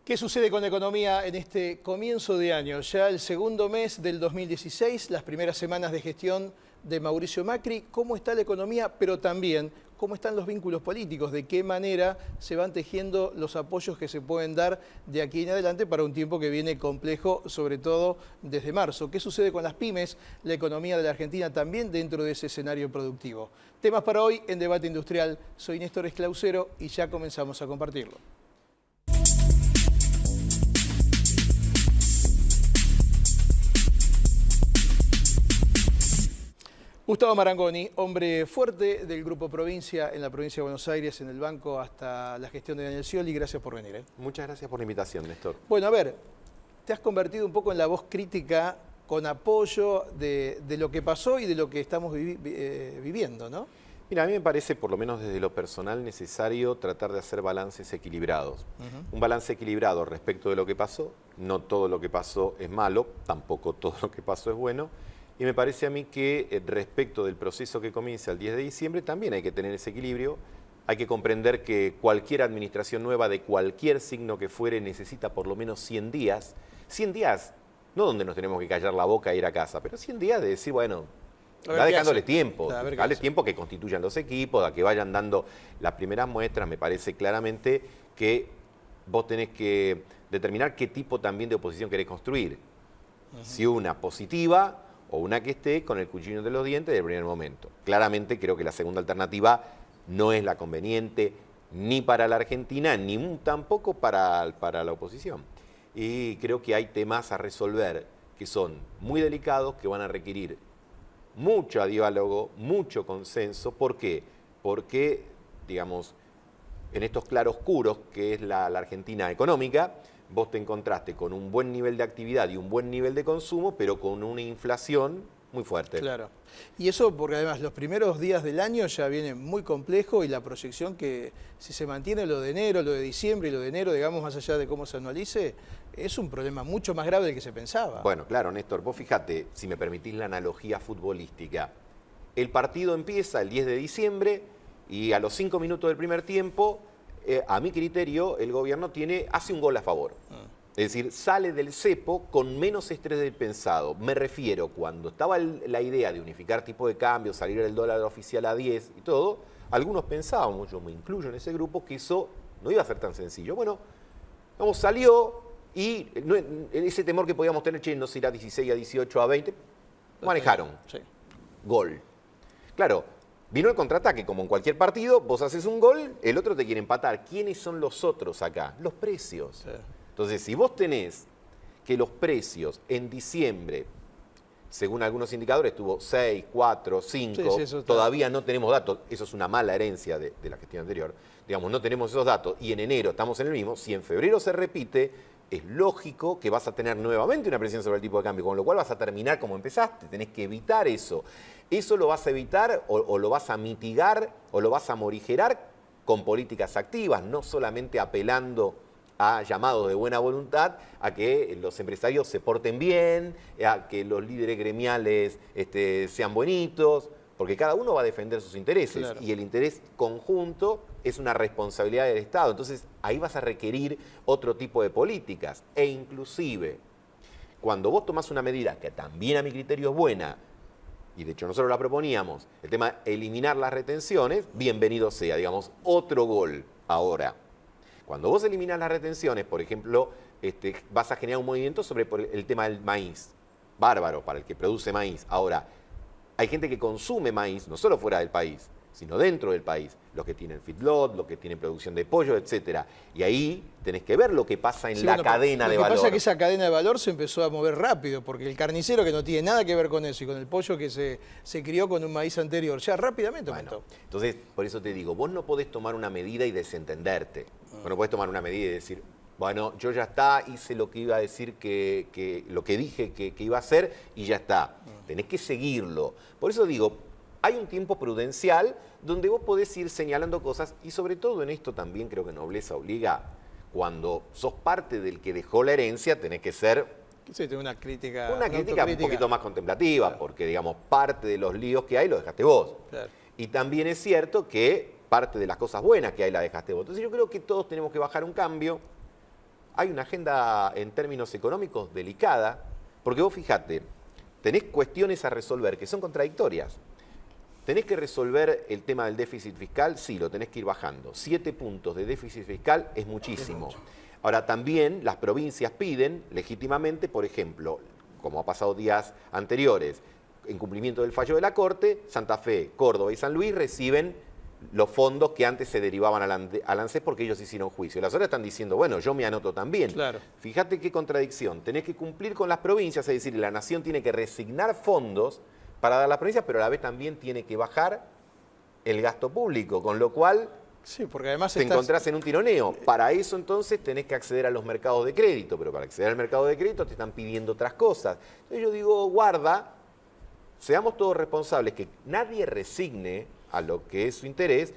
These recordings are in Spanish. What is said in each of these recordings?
¿Qué sucede con la economía en este comienzo de año? Ya el segundo mes del 2016, las primeras semanas de gestión de Mauricio Macri. ¿Cómo está la economía? Pero también, ¿cómo están los vínculos políticos? ¿De qué manera se van tejiendo los apoyos que se pueden dar de aquí en adelante para un tiempo que viene complejo, sobre todo desde marzo? ¿Qué sucede con las pymes, la economía de la Argentina también dentro de ese escenario productivo? Temas para hoy en Debate Industrial. Soy Néstor Esclausero y ya comenzamos a compartirlo. Gustavo Marangoni, hombre fuerte del Grupo Provincia en la provincia de Buenos Aires, en el banco hasta la gestión de Daniel Scioli. Gracias por venir. Muchas gracias por la invitación, Néstor. Bueno, a ver, te has convertido un poco en la voz crítica con apoyo de lo que pasó y de lo que estamos viviendo, ¿no? Mira, a mí me parece, por lo menos desde lo personal, necesario tratar de hacer balances equilibrados. Un balance equilibrado respecto de lo que pasó. No todo lo que pasó es malo, tampoco todo lo que pasó es bueno. Y me parece a mí que respecto del proceso que comienza el 10 de diciembre también hay que tener ese equilibrio. Hay que comprender que cualquier administración nueva de cualquier signo que fuere necesita por lo menos 100 días. 100 días, no donde nos tenemos que callar la boca e ir a casa, pero 100 días de decir, bueno, va dejándole tiempo, darle tiempo a que constituyan los equipos, a que vayan dando las primeras muestras. Me parece claramente que vos tenés que determinar qué tipo también de oposición querés construir. Si una positiva o una que esté con el cuchillo entre los dientes del primer momento. Claramente creo que la segunda alternativa no es la conveniente ni para la Argentina, ni tampoco para la oposición. Y creo que hay temas a resolver que son muy delicados, que van a requerir mucho diálogo, mucho consenso. ¿Por qué? Porque, digamos, en estos claroscuros que es la Argentina económica, vos te encontraste con un buen nivel de actividad y un buen nivel de consumo, pero con una inflación muy fuerte. Claro. Y eso porque además los primeros días del año ya viene muy complejo y la proyección que si se mantiene lo de enero, lo de diciembre y lo de enero, digamos, más allá de cómo se anualice, es un problema mucho más grave del que se pensaba. Bueno, claro, Néstor, vos fíjate, si me permitís la analogía futbolística. El partido empieza el 10 de diciembre y a los 5 minutos del primer tiempo, a mi criterio, el gobierno hace un gol a favor. Es decir, sale del cepo con menos estrés del pensado. Me refiero, cuando estaba la idea de unificar tipo de cambio, salir el dólar oficial a 10 y todo, algunos pensábamos, yo me incluyo en ese grupo, que eso no iba a ser tan sencillo. Bueno, vamos, salió y ese temor que podíamos tener, che, no se irá a 16, a 18, a 20, manejaron. Sí. Gol. Claro, vino el contraataque, como en cualquier partido, vos haces un gol, el otro te quiere empatar. ¿Quiénes son los otros acá? Los precios. Sí. Entonces, si vos tenés que los precios en diciembre, según algunos indicadores, estuvo 6, 4, 5, sí, todavía no tenemos datos, eso es una mala herencia de la gestión anterior, digamos, no tenemos esos datos, y en enero estamos en el mismo, si en febrero se repite, es lógico que vas a tener nuevamente una presión sobre el tipo de cambio, con lo cual vas a terminar como empezaste, tenés que evitar eso. Eso lo vas a evitar o lo vas a mitigar o lo vas a morigerar con políticas activas, no solamente apelando a llamados de buena voluntad, a que los empresarios se porten bien, a que los líderes gremiales sean bonitos, porque cada uno va a defender sus intereses, claro. Y el interés conjunto es una responsabilidad del Estado. Entonces, ahí vas a requerir otro tipo de políticas. E inclusive, cuando vos tomás una medida que también a mi criterio es buena, y de hecho nosotros la proponíamos, el tema de eliminar las retenciones, bienvenido sea, digamos, otro gol ahora. Cuando vos eliminas las retenciones, por ejemplo, vas a generar un movimiento sobre el tema del maíz. Bárbaro para el que produce maíz. Ahora, hay gente que consume maíz, no solo fuera del país, sino dentro del país. Los que tienen feedlot, los que tienen producción de pollo, etc. Y ahí tenés que ver lo que pasa en la cadena de valor. Lo que pasa es que esa cadena de valor se empezó a mover rápido, porque el carnicero que no tiene nada que ver con eso y con el pollo que se crió con un maíz anterior, ya rápidamente aumentó. Entonces, por eso te digo, vos no podés tomar una medida y desentenderte. Vos no podés tomar una medida y decir, bueno, yo ya está, hice lo que iba a decir, lo que dije que iba a hacer y ya está. Tenés que seguirlo. Por eso digo, hay un tiempo prudencial donde vos podés ir señalando cosas y sobre todo en esto también creo que nobleza obliga. Cuando sos parte del que dejó la herencia, tenés que ser... Sí, tengo una crítica un poquito más contemplativa, claro. Porque digamos, parte de los líos que hay lo dejaste vos. Claro. Y también es cierto que parte de las cosas buenas que hay la dejaste vos. Entonces yo creo que todos tenemos que bajar un cambio, hay una agenda en términos económicos delicada, porque vos fíjate, tenés cuestiones a resolver que son contradictorias. ¿Tenés que resolver el tema del déficit fiscal? Sí, lo tenés que ir bajando. 7 puntos de déficit fiscal es muchísimo. Ahora, también las provincias piden legítimamente, por ejemplo, como ha pasado días anteriores, en cumplimiento del fallo de la Corte, Santa Fe, Córdoba y San Luis reciben los fondos que antes se derivaban al ANSES porque ellos hicieron juicio. Las otras están diciendo, bueno, yo me anoto también. Claro. Fíjate qué contradicción. Tenés que cumplir con las provincias, es decir, la nación tiene que resignar fondos para dar a las provincias, pero a la vez también tiene que bajar el gasto público, con lo cual sí, porque además te encontrás en un tironeo. Para eso entonces tenés que acceder a los mercados de crédito, pero para acceder al mercado de crédito te están pidiendo otras cosas. Entonces yo digo, guarda, seamos todos responsables, que nadie resigne a lo que es su interés,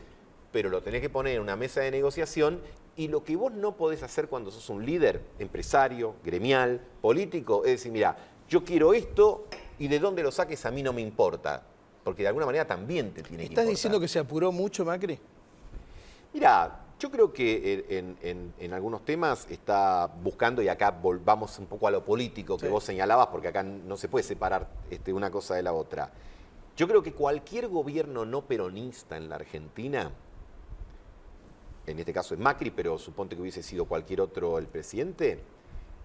pero lo tenés que poner en una mesa de negociación, y lo que vos no podés hacer cuando sos un líder empresario, gremial, político, es decir, mira, yo quiero esto y de dónde lo saques a mí no me importa, porque de alguna manera también te tiene que importar. ¿Estás diciendo que se apuró mucho Macri? Mira, yo creo que en algunos temas está buscando, y acá volvamos un poco a lo político que vos señalabas, porque acá no se puede separar una cosa de la otra. Yo creo que cualquier gobierno no peronista en la Argentina, en este caso es Macri, pero suponte que hubiese sido cualquier otro el presidente,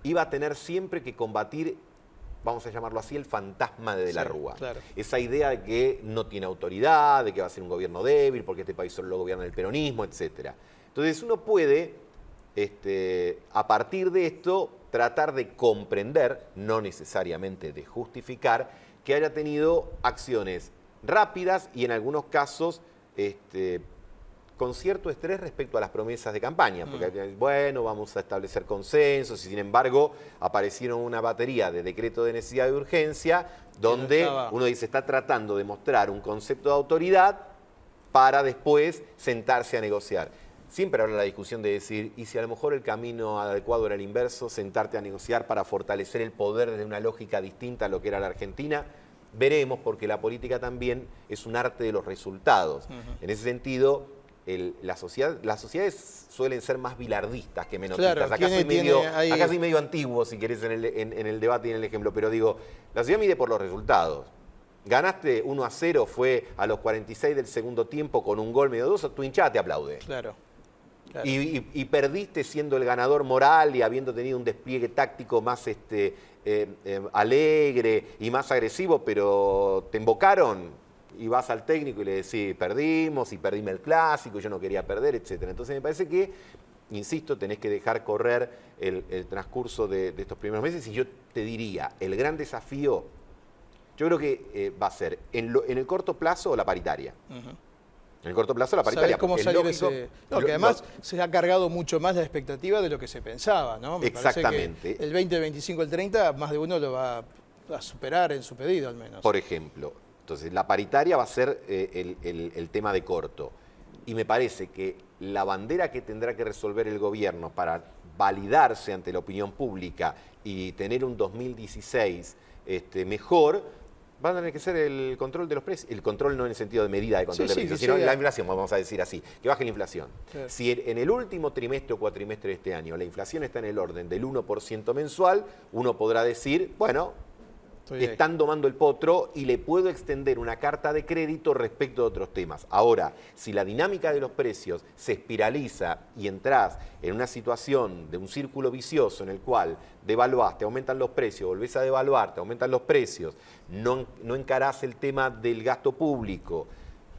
iba a tener siempre que combatir, vamos a llamarlo así, el fantasma de la Rúa. Claro. Esa idea de que no tiene autoridad, de que va a ser un gobierno débil, porque este país solo lo gobierna el peronismo, etc. Entonces uno puede, a partir de esto, tratar de comprender, no necesariamente de justificar, que haya tenido acciones rápidas y en algunos casos con cierto estrés respecto a las promesas de campaña, porque bueno, vamos a establecer consensos, y sin embargo aparecieron una batería de decreto de necesidad de urgencia donde uno dice, está tratando de mostrar un concepto de autoridad para después sentarse a negociar. Siempre habrá la discusión de decir, y si a lo mejor el camino adecuado era el inverso, sentarte a negociar para fortalecer el poder desde una lógica distinta a lo que era la Argentina. Veremos, porque la política también es un arte de los resultados. En ese sentido, las sociedades suelen ser más bilardistas que menotistas. Claro, acá soy medio antiguo, si querés, en el debate y en el ejemplo, pero digo, la sociedad mide por los resultados. Ganaste 1-0, fue a los 46 del segundo tiempo con un gol medio dudoso, tu hinchada te aplaude. Claro. Y perdiste siendo el ganador moral y habiendo tenido un despliegue táctico más alegre y más agresivo, pero te invocaron y vas al técnico y le decís, perdimos y perdíme el clásico, yo no quería perder, etc. Entonces me parece que, insisto, tenés que dejar correr el transcurso de estos primeros meses, y yo te diría, el gran desafío, yo creo que va a ser en el corto plazo la paritaria. En el corto plazo la paritaria. ¿Sabés cómo salir ese? No, que además se ha cargado mucho más la expectativa de lo que se pensaba, ¿no? Me exactamente. Que el 20, el 25, el 30, más de uno lo va a superar en su pedido al menos. Por ejemplo. Entonces, la paritaria va a ser el tema de corto. Y me parece que la bandera que tendrá que resolver el gobierno para validarse ante la opinión pública y tener un 2016 mejor, va a tener que ser el control de los precios. El control no en el sentido de medida de control de precios, sino la inflación, vamos a decir así, que baje la inflación. Claro. Si en el último trimestre o cuatrimestre de este año la inflación está en el orden del 1% mensual, uno podrá decir, bueno, están domando el potro y le puedo extender una carta de crédito respecto de otros temas. Ahora, si la dinámica de los precios se espiraliza y entras en una situación de un círculo vicioso en el cual devaluás, te aumentan los precios, volvés a devaluar, te aumentan los precios, no encarás el tema del gasto público,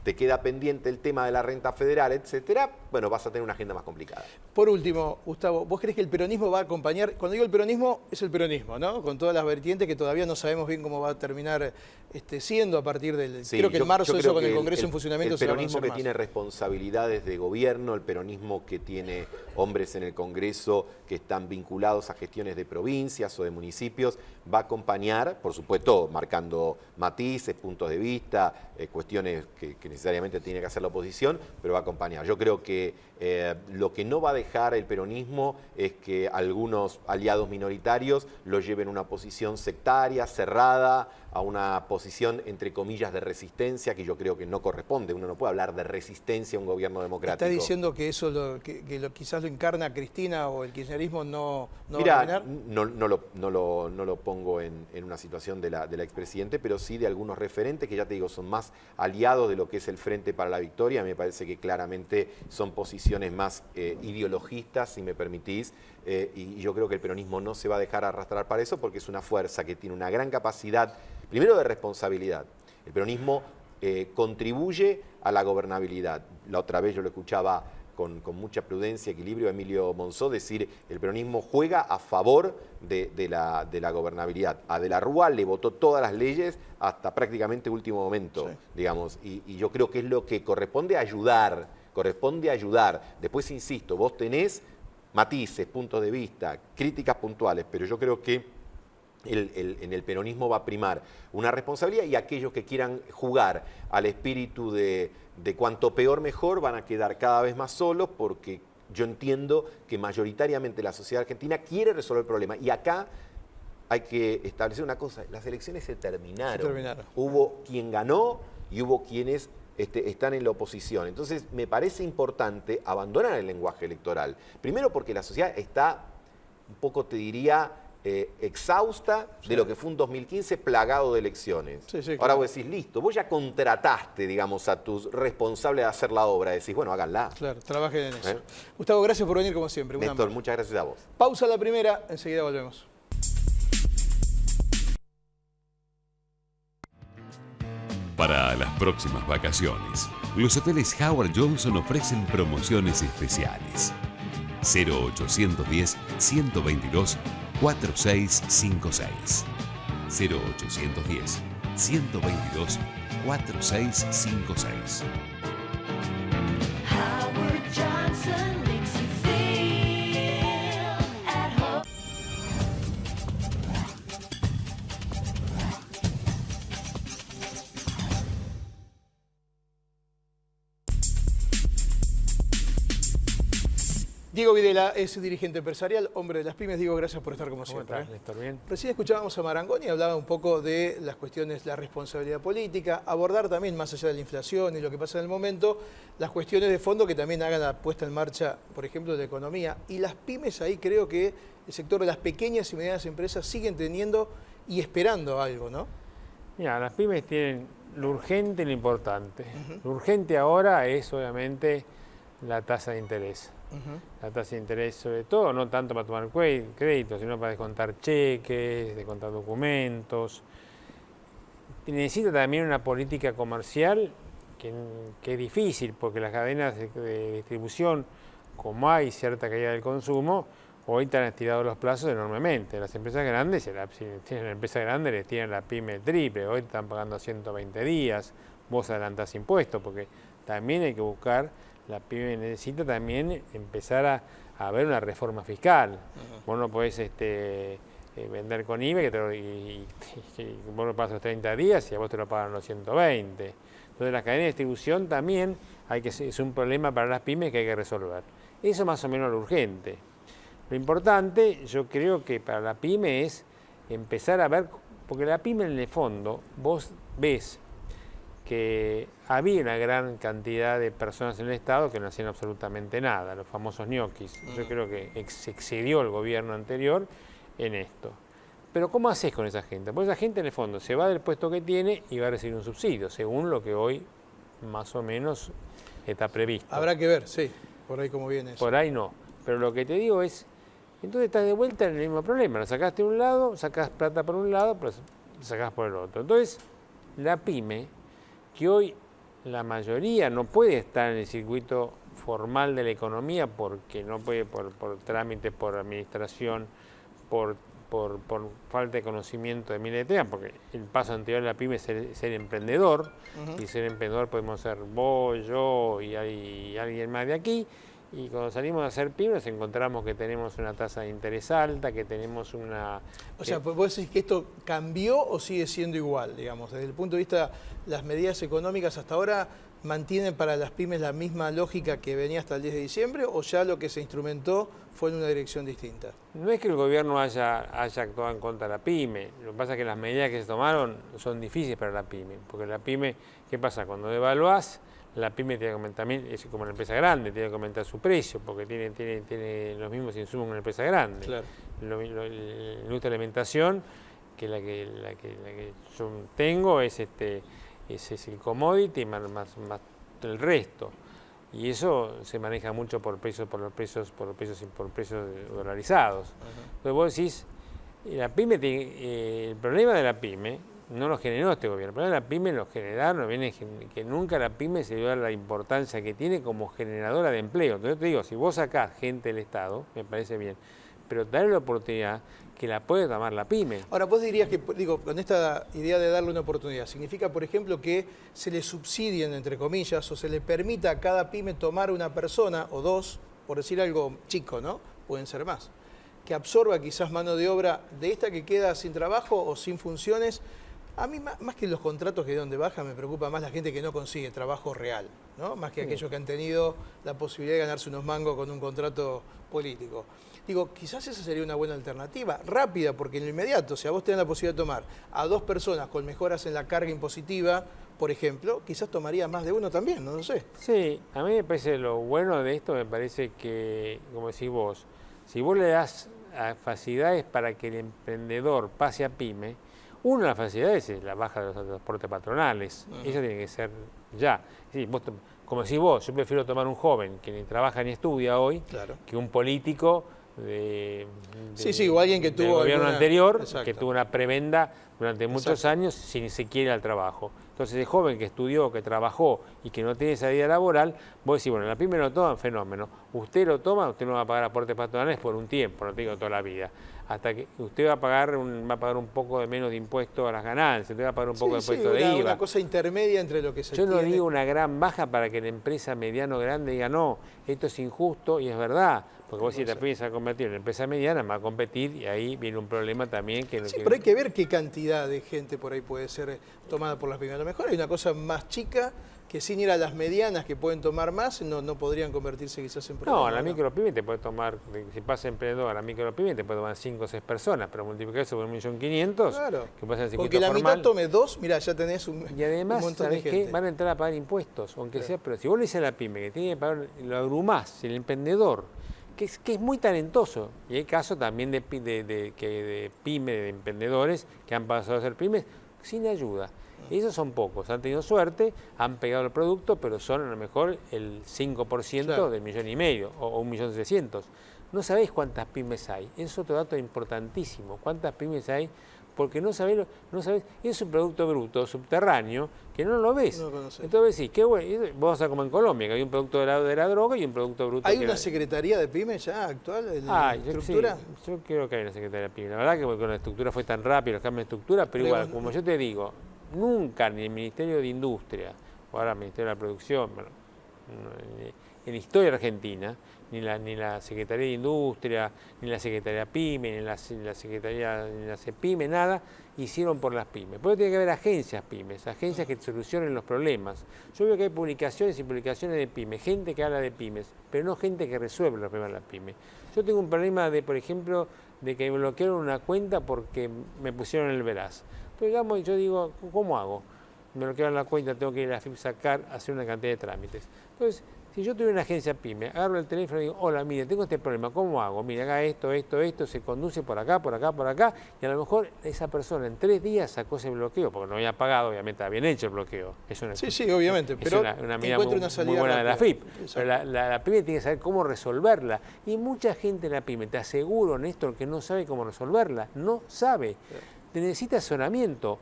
te queda pendiente el tema de la renta federal, etcétera, bueno, vas a tener una agenda más complicada. Por último, Gustavo, ¿vos crees que el peronismo va a acompañar? Cuando digo el peronismo, es el peronismo, ¿no? Con todas las vertientes que todavía no sabemos bien cómo va a terminar siendo a partir del... Sí, creo que en marzo eso con el Congreso en funcionamiento se va a conocer más. El peronismo que tiene responsabilidades de gobierno, el peronismo que tiene hombres en el Congreso que están vinculados a gestiones de provincias o de municipios, va a acompañar, por supuesto, marcando matices, puntos de vista, cuestiones que necesariamente tiene que hacer la oposición, pero va a acompañar. Yo creo que lo que no va a dejar el peronismo es que algunos aliados minoritarios lo lleven a una posición sectaria, cerrada, a una posición, entre comillas, de resistencia, que yo creo que no corresponde. Uno no puede hablar de resistencia a un gobierno democrático. ¿Está diciendo que eso quizás lo encarna Cristina o el kirchnerismo no Mira, va a terminar? no lo pongo en una situación de la expresidente, pero sí de algunos referentes que ya te digo son más aliados de lo que es el Frente para la Victoria. Me parece que claramente son posiciones más ideologistas, si me permitís, y yo creo que el peronismo no se va a dejar arrastrar para eso porque es una fuerza que tiene una gran capacidad, primero de responsabilidad. El peronismo contribuye a la gobernabilidad. La otra vez yo lo escuchaba con mucha prudencia y equilibrio a Emilio Monzó decir el peronismo juega a favor de la gobernabilidad. A De la Rúa le votó todas las leyes hasta prácticamente último momento, sí, digamos, y yo creo que es lo que corresponde ayudar, Después, insisto, vos tenés matices, puntos de vista, críticas puntuales, pero yo creo que en el peronismo va a primar una responsabilidad y aquellos que quieran jugar al espíritu de cuanto peor mejor van a quedar cada vez más solos porque yo entiendo que mayoritariamente la sociedad argentina quiere resolver el problema. Y acá hay que establecer una cosa, las elecciones se terminaron. Hubo quien ganó y hubo quienes están en la oposición. Entonces me parece importante abandonar el lenguaje electoral. Primero porque la sociedad está un poco, te diría, exhausta de lo que fue un 2015 plagado de elecciones. Sí, sí, ahora vos decís, listo, vos ya contrataste, digamos, a tus responsables de hacer la obra. Decís, bueno, háganla. Claro, trabajen en eso. Gustavo, gracias por venir como siempre. Néstor, muchas gracias a vos. Pausa la primera, enseguida volvemos. Para las próximas vacaciones, los hoteles Howard Johnson ofrecen promociones especiales. 0810-122-4656. 0810-122-4656. Howard Johnson makes you feel at home. Diego Videla es dirigente empresarial, hombre de las pymes. Diego, gracias por estar como siempre. ¿Cómo estás, Néstor? ¿Bien? Recién escuchábamos a Marangoni y hablaba un poco de las cuestiones, la responsabilidad política, abordar también, más allá de la inflación y lo que pasa en el momento, las cuestiones de fondo que también hagan la puesta en marcha, por ejemplo, de la economía. Y las pymes, ahí creo que el sector de las pequeñas y medianas empresas siguen teniendo y esperando algo, ¿no? Mira, las pymes tienen lo urgente y lo importante. Lo urgente ahora es, obviamente, la tasa de interés. La tasa de interés, sobre todo, no tanto para tomar crédito, sino para descontar cheques, descontar documentos. Necesita también una política comercial que es difícil, porque las cadenas de distribución, como hay cierta caída del consumo, hoy te han estirado los plazos enormemente. Las empresas grandes, si tienen una empresa grande, les tienen la pyme triple, hoy te están pagando 120 días, vos adelantás impuestos, porque también hay que buscar. La pyme necesita también empezar a ver una reforma fiscal. Vos no podés vender con IVA y vos lo pagas los 30 días y a vos te lo pagan los 120. Entonces las cadenas de distribución también es un problema para las pymes que hay que resolver. Eso más o menos lo urgente. Lo importante, yo creo que para la pyme es empezar a ver, porque la pyme en el fondo, vos ves que había una gran cantidad de personas en el Estado que no hacían absolutamente nada, los famosos ñoquis. Yo creo que se excedió el gobierno anterior en esto. Pero ¿cómo haces con esa gente? Pues esa gente en el fondo se va del puesto que tiene y va a recibir un subsidio, según lo que hoy más o menos está previsto. Habrá que ver, sí, por ahí cómo viene eso. Por ahí no. Pero lo que te digo es, entonces estás de vuelta en el mismo problema. Lo sacaste de un lado, sacás plata por un lado, pero lo sacás por el otro. Entonces, la pyme, que hoy la mayoría no puede estar en el circuito formal de la economía porque no puede por trámites, por administración, por falta de conocimiento de miles de temas, porque el paso anterior de la pyme es ser emprendedor, y ser emprendedor podemos ser vos, yo y alguien más de aquí, y cuando salimos a hacer pyme nos encontramos que tenemos una tasa de interés alta, que tenemos una... O sea, ¿vos decís que esto cambió o sigue siendo igual, digamos, desde el punto de vista las medidas económicas hasta ahora mantienen para las pymes la misma lógica que venía hasta el 10 de diciembre o ya lo que se instrumentó fue en una dirección distinta? No es que el gobierno haya actuado en contra de la pyme, lo que pasa es que las medidas que se tomaron son difíciles para la pyme, porque la pyme, ¿qué pasa? Cuando devaluás, la pyme tiene que aumentar, también es como una empresa grande, tiene que aumentar su precio, porque tiene los mismos insumos que una empresa grande. Claro. La industria de alimentación, que la que yo tengo es ese es el commodity más el resto. Y eso se maneja mucho por precios dolarizados. Entonces vos decís, la pyme el problema de la pyme no lo generó este gobierno, el problema de la pyme lo generaron, viene que nunca la pyme se dio la importancia que tiene como generadora de empleo. Entonces te digo, si vos sacás gente del Estado, me parece bien, pero darle la oportunidad que la puede tomar la pyme. Ahora, vos dirías que, digo, con esta idea de darle una oportunidad, ¿significa, por ejemplo, que se le subsidien, entre comillas, o se le permita a cada pyme tomar una persona o dos, por decir algo chico, ¿no? Pueden ser más, que absorba quizás mano de obra de esta que queda sin trabajo o sin funciones? A mí, más que los contratos que de donde baja, me preocupa más la gente que no consigue trabajo real, ¿no? Más que aquellos que han tenido la posibilidad de ganarse unos mangos con un contrato político. Digo, quizás esa sería una buena alternativa, rápida, porque en lo inmediato, si a vos te dan la posibilidad de tomar a dos personas con mejoras en la carga impositiva, por ejemplo, quizás tomaría más de uno también, no lo sé. Sí, a mí me parece lo bueno de esto, me parece que, como decís vos, si vos le das facilidades para que el emprendedor pase a pyme, una de las facilidades es la baja de los transportes patronales. Eso tiene que ser ya. Sí, como decís vos, yo prefiero tomar un joven que ni trabaja ni estudia hoy, Claro. que un político o alguien que del tuvo gobierno alguna- anterior, Exacto. que tuvo una prebenda durante muchos Exacto. años sin siquiera al trabajo. Entonces, el joven que estudió, que trabajó y que no tiene salida laboral, vos decís, bueno, la pyme lo toma, fenómeno. Usted lo toma, usted no va a pagar aportes patronales por un tiempo, no te digo toda la vida. Hasta que usted va a pagar un poco de menos de impuesto a las ganancias, usted va a pagar un poco de impuesto de IVA. Una cosa intermedia entre lo que se Yo no tiene. digo una gran baja para que la empresa mediano o grande diga, no, esto es injusto y es verdad. Porque vos si la pyme se va a convertir en empresa mediana, va a competir y ahí viene un problema también que... Sí, pero hay que ver qué cantidad de gente por ahí puede ser tomada por las pymes. A lo mejor hay una cosa más chica que sin ir a las medianas que pueden tomar más, no podrían convertirse quizás en No, problemas, a la micropyme te puede tomar, si pasa emprendedor, a la micropyme te puede tomar 5 o 6 personas, pero multiplicar eso por 1.500.000, Claro, que pasa en circuito porque la formal. mitad tome dos, mira, ya tenés un, Y además, un montón de ¿sabés qué? gente. Van a entrar a pagar impuestos, aunque sea, pero si vos le dices a la pyme que tiene que pagar, lo abrumás, el emprendedor, que es muy talentoso, y hay casos también de pyme, de emprendedores que han pasado a ser pymes sin ayuda. Esos son pocos, han tenido suerte, han pegado el producto, pero son a lo mejor el 5% Claro. del 1,5 millones o 1.600.000. No sabéis cuántas pymes hay, es otro dato importantísimo, cuántas pymes hay, porque no sabés, es un producto bruto, subterráneo, que no lo ves. No lo conocés. Entonces decís, qué bueno, vos vas a como en Colombia, que hay un producto de la droga y un producto bruto. ¿Hay que una era- secretaría de pymes ya actual en la yo, estructura? sí, yo creo que hay una secretaría de pyme. La verdad que con la estructura fue tan rápido, los cambios de estructura, pero igual, bueno, como yo te digo, nunca ni el Ministerio de Industria, o ahora el Ministerio de la Producción, bueno, en la historia argentina, ni la Secretaría de Industria, ni la Secretaría PYME, ni la Secretaría, ni la CEPYME, nada, hicieron por las pymes. Por eso tiene que haber agencias pymes, agencias que solucionen los problemas. Yo veo que hay publicaciones y publicaciones de pymes, gente que habla de pymes, pero no gente que resuelve los problemas de las pymes. Yo tengo un problema de, por ejemplo, de que me bloquearon una cuenta porque me pusieron el veraz. Entonces, digamos, yo digo, ¿cómo hago? Me bloquearon la cuenta, tengo que ir a la FIP, sacar, hacer una cantidad de trámites. Entonces, si yo tuviera una agencia pyme, agarro el teléfono y digo, hola, mire, tengo este problema, ¿cómo hago? Mire, haga esto, se conduce por acá, y a lo mejor esa persona en 3 días sacó ese bloqueo, porque no había pagado, obviamente, había bien hecho el bloqueo. Es una, Sí, obviamente, es pero una medida encuentra muy, una salida muy buena de la rápida. FIP. Exacto. Pero la pyme tiene que saber cómo resolverla. Y mucha gente en la pyme, te aseguro, Néstor, que no sabe cómo resolverla. No sabe. Te necesita asesoramiento.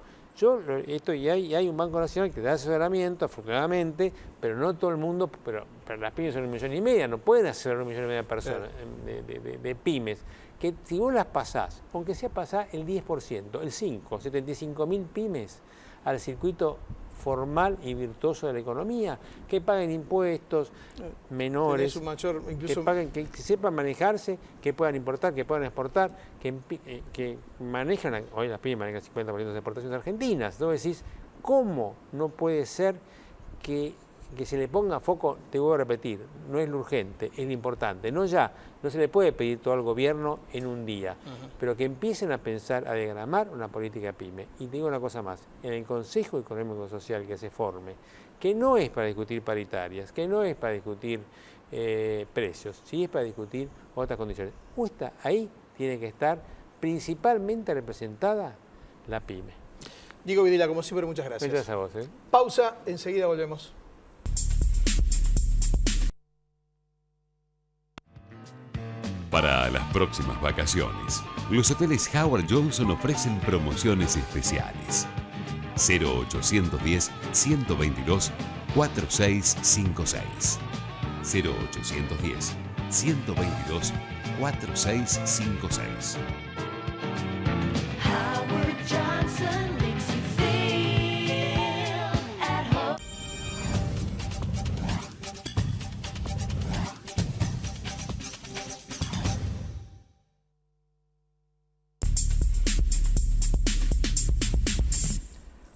Y hay un Banco Nacional que da asesoramiento, afortunadamente, pero no todo el mundo, pero las pymes son 1,5 millones, no pueden asesorar 1,5 millones de personas, de pymes, que si vos las pasás, aunque sea pasar el 10%, el 5, 75.000 pymes al circuito formal y virtuoso de la economía, que paguen impuestos menores, Tenés un mayor, incluso, que sepan manejarse, que puedan importar, que puedan exportar, que manejan, hoy las pymes manejan 50% de exportaciones argentinas. Entonces decís, ¿cómo no puede ser que se le ponga foco? Te voy a repetir, no es lo urgente, es lo importante. No ya, no se le puede pedir todo al gobierno en un día, pero que empiecen a pensar, a diagramar una política PYME. Y te digo una cosa más, en el Consejo Económico y Social que se forme, que no es para discutir paritarias, que no es para discutir precios, sí es para discutir otras condiciones. Ahí tiene que estar principalmente representada la PYME. Diego Videla, como siempre, muchas gracias. Muchas gracias a vos. Pausa, enseguida volvemos. Para las próximas vacaciones, los hoteles Howard Johnson ofrecen promociones especiales. 0810-122-4656. 0810-122-4656. Howard Johnson makes you feel at home.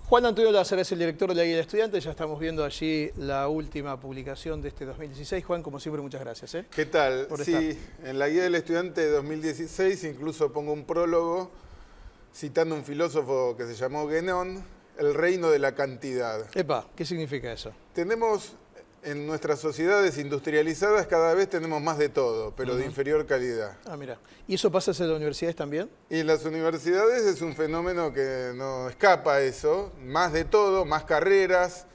Juan Antonio Lázaro es el director de la Guía del Estudiante. Ya estamos viendo allí la última publicación de este 2016. Juan, como siempre, muchas gracias. ¿Qué tal? Por Sí, estar. en la Guía del Estudiante de 2016 incluso pongo un prólogo citando un filósofo que se llamó Guénon, el reino de la cantidad. Epa, ¿qué significa eso? Tenemos en nuestras sociedades industrializadas cada vez tenemos más de todo, pero de inferior calidad. Ah, mira. ¿Y eso pasa en las universidades también? Y en las universidades es un fenómeno que no escapa a eso, más de todo, más carreras,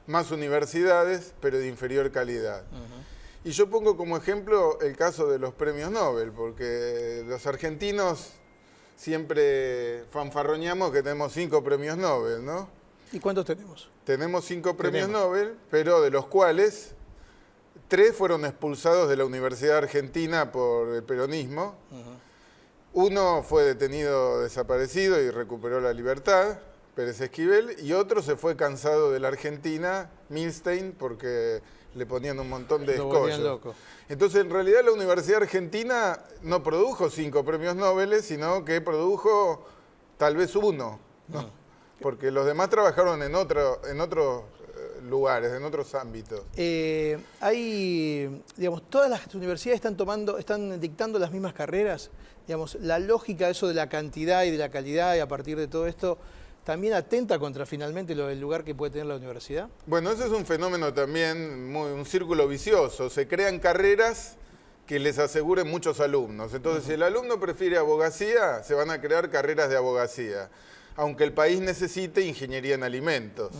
más universidades, pero de inferior calidad. Y yo pongo como ejemplo el caso de los premios Nobel, porque los argentinos siempre fanfarroñamos que tenemos 5 premios Nobel, ¿no? ¿Y cuántos tenemos? Tenemos 5 premios Nobel, pero de los cuales 3 fueron expulsados de la Universidad Argentina por el peronismo. Uno fue detenido, desaparecido y recuperó la libertad, Pérez Esquivel, y otro se fue cansado de la Argentina, Milstein, porque le ponían un montón de Lo volvían escollos. loco. Entonces, en realidad, la Universidad Argentina no produjo 5 premios Nobel, sino que produjo tal vez 1, ¿no? Porque los demás trabajaron en otros lugares, en otros ámbitos. Digamos, todas las universidades están dictando las mismas carreras. Digamos, la lógica de eso de la cantidad y de la calidad, y a partir de todo esto, ¿también atenta contra finalmente el lugar que puede tener la universidad? Bueno, ese es un fenómeno también, un círculo vicioso. Se crean carreras que les aseguren muchos alumnos. Entonces, si el alumno prefiere abogacía, se van a crear carreras de abogacía, aunque el país necesite ingeniería en alimentos.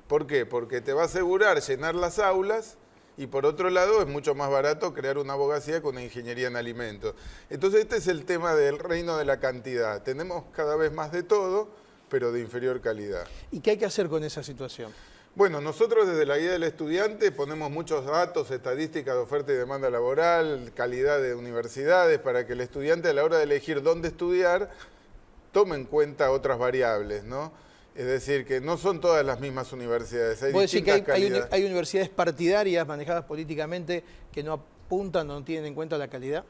¿Por qué? Porque te va a asegurar llenar las aulas y por otro lado es mucho más barato crear una abogacía con una ingeniería en alimentos. Entonces este es el tema del reino de la cantidad. Tenemos cada vez más de todo, pero de inferior calidad. ¿Y qué hay que hacer con esa situación? Bueno, nosotros desde la Guía del Estudiante ponemos muchos datos, estadísticas de oferta y demanda laboral, calidad de universidades, para que el estudiante a la hora de elegir dónde estudiar tome en cuenta otras variables, ¿no? Es decir, que no son todas las mismas universidades. Hay ¿Vos decís que distintas hay calidades. universidades partidarias manejadas políticamente que no apuntan o no tienen en cuenta la calidad?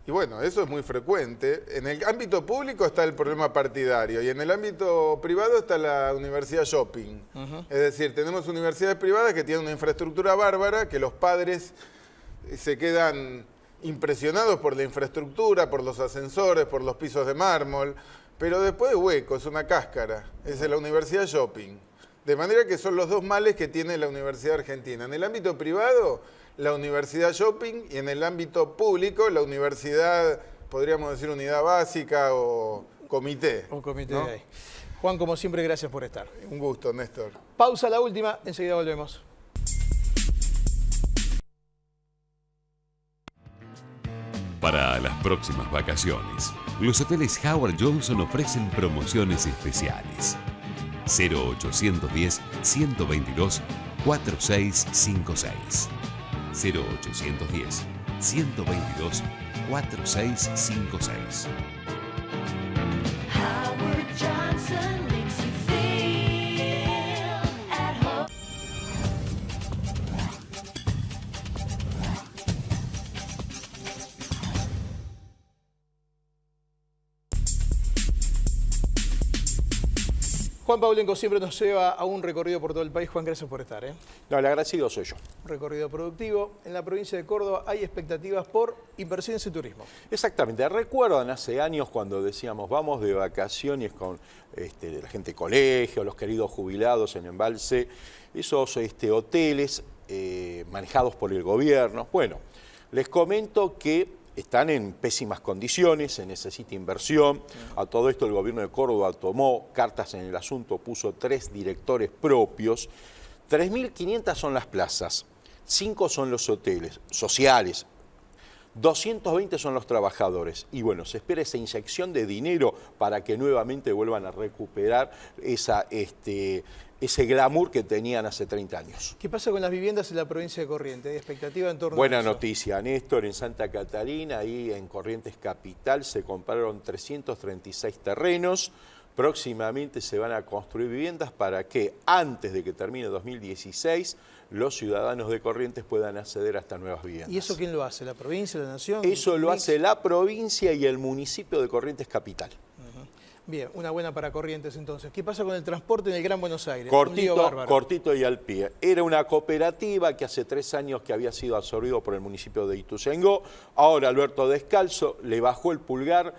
Y bueno, eso es muy frecuente. En el ámbito público está el problema partidario y en el ámbito privado está la universidad shopping. Es decir, tenemos universidades privadas que tienen una infraestructura bárbara, que los padres se quedan impresionados por la infraestructura, por los ascensores, por los pisos de mármol, pero después es hueco, es una cáscara. Es la universidad shopping. De manera que son los dos males que tiene la Universidad Argentina. En el ámbito privado, la universidad shopping, y en el ámbito público, la universidad, podríamos decir, unidad básica o comité. Un comité ¿no? de ahí. Juan, como siempre, gracias por estar. Un gusto, Néstor. Pausa la última, enseguida volvemos. Para las próximas vacaciones, los hoteles Howard Johnson ofrecen promociones especiales. 0810-122-4656. 0810-122-4656. Howard Johnson makes you feel at home. Juan Paulenco siempre nos lleva a un recorrido por todo el país. Juan, gracias por estar. No, el agradecido soy yo. Un recorrido productivo. En la provincia de Córdoba hay expectativas por inversiones en turismo. Exactamente. ¿Recuerdan hace años cuando decíamos vamos de vacaciones con la gente de colegio, los queridos jubilados en Embalse, esos hoteles manejados por el gobierno? Bueno, les comento que están en pésimas condiciones, se necesita inversión. A todo esto el gobierno de Córdoba tomó cartas en el asunto, puso 3 directores propios. 3.500 son las plazas, 5 son los hoteles sociales, 220 son los trabajadores. Y bueno, se espera esa inyección de dinero para que nuevamente vuelvan a recuperar ese glamour que tenían hace 30 años. ¿Qué pasa con las viviendas en la provincia de Corrientes? ¿Hay expectativa en torno Buena a eso? noticia, Néstor, en Santa Catarina, ahí en Corrientes Capital, se compraron 336 terrenos. Próximamente se van a construir viviendas para que antes de que termine 2016 los ciudadanos de Corrientes puedan acceder a estas nuevas viviendas. ¿Y eso quién lo hace? ¿La provincia, la nación? Eso lo ¿Mix? hace la provincia y el municipio de Corrientes Capital. Bien, una buena para Corrientes entonces. ¿Qué pasa con el transporte en el Gran Buenos Aires? Un lío bárbaro. Cortito y al pie. Era una cooperativa que hace 3 años que había sido absorbido por el municipio de Ituzaingó. Ahora Alberto Descalzo le bajó el pulgar.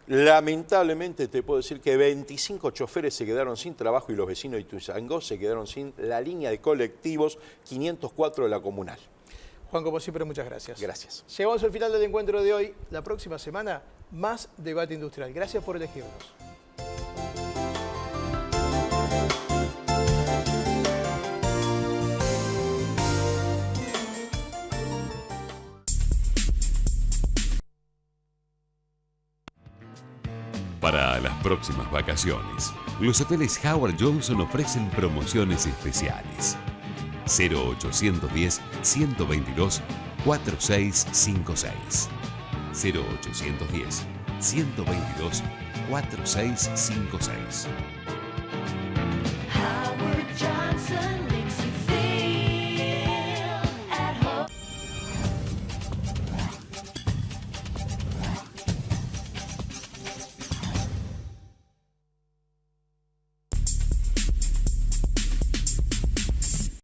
Lamentablemente te puedo decir que 25 choferes se quedaron sin trabajo y los vecinos de Ituzaingó se quedaron sin la línea de colectivos 504 de la comunal. Juan, como siempre, muchas gracias. Gracias. Llegamos al final del encuentro de hoy. La próxima semana, más debate industrial. Gracias por elegirnos. Para las próximas vacaciones, los hoteles Howard Johnson ofrecen promociones especiales. 0810 122 4656. 0810 122 4656.